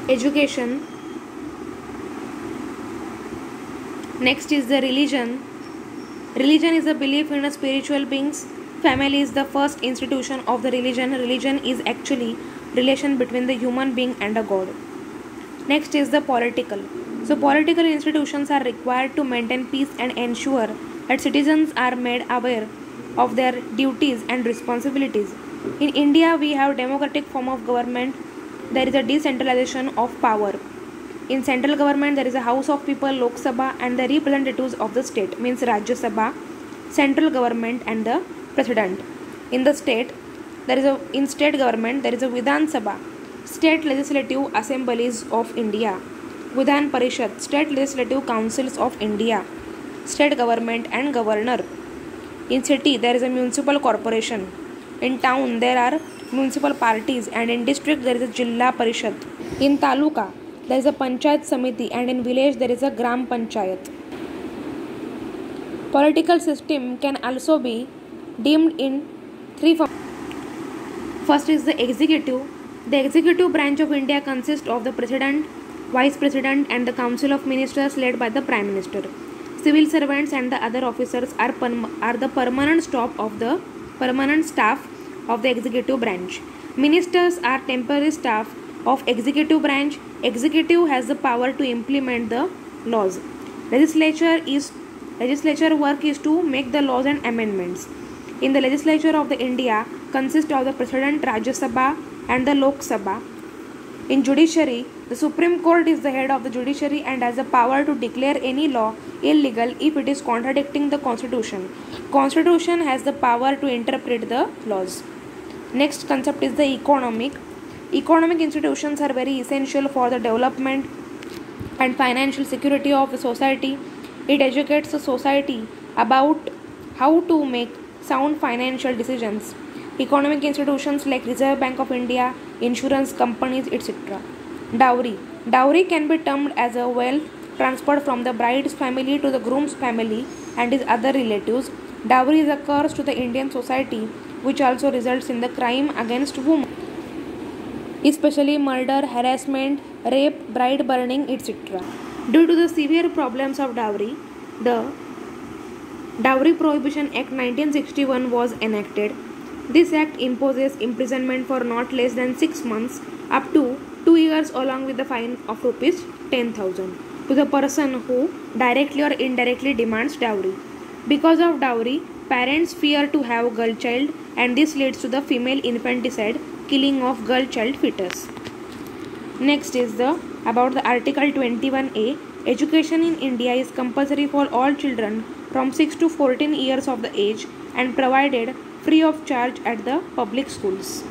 education. Next is the religion. Religion is a belief in a spiritual beings. Family is the first institution of the religion. Religion is actually relation between the human being and a god. Next is the political. So political institutions are required to maintain peace and ensure that citizens are made aware of their duties and responsibilities. In India, we have democratic form of government. There is a decentralization of power. In central government, there is a House of People, Lok Sabha, and the representatives of the state, means Rajya Sabha, central government, and the president. In the state, in state government, there is a Vidhan Sabha, state legislative assemblies of India, Vidhan Parishad, state legislative councils of India, state government and governor. In city, there is a municipal corporation. In town, there are municipal parties, and in district, there is a Jilla Parishad. In taluka, there is a Panchayat Samiti, and in village, there is a Gram Panchayat. Political system can also be deemed in three forms. First is the executive. The executive branch of India consists of the president, vice president, and the council of ministers led by the prime minister. Civil servants and the other officers are the permanent staff of the executive branch. Ministers are temporary staff of executive branch. Executive has the power to implement the laws. Legislature work is to make the laws and amendments. In the legislature of the India consists of the President, Rajya Sabha, and the Lok Sabha. In judiciary, the Supreme Court is the head of the judiciary and has the power to declare any law illegal if it is contradicting the Constitution. Constitution has the power to interpret the laws. Next concept is the economic. Economic institutions are very essential for the development and financial security of the society. It educates the society about how to make sound financial decisions. Economic institutions like Reserve Bank of India, insurance companies, etc. Dowry. Dowry can be termed as a wealth transferred from the bride's family to the groom's family and his other relatives. Dowry is a curse to the Indian society, which also results in the crime against women, especially murder, harassment, rape, bride burning, etc. Due to the severe problems of dowry, the Dowry Prohibition Act 1961 was enacted. This act imposes imprisonment for not less than 6 months up to 2 years along with the fine of rupees 10,000 to the person who directly or indirectly demands dowry. Because of dowry, parents fear to have girl child, and this leads to the female infanticide, killing of girl child fetus. Next is about the Article 21A. Education in India is compulsory for all children from 6 to 14 years of the age and provided free of charge at the public schools.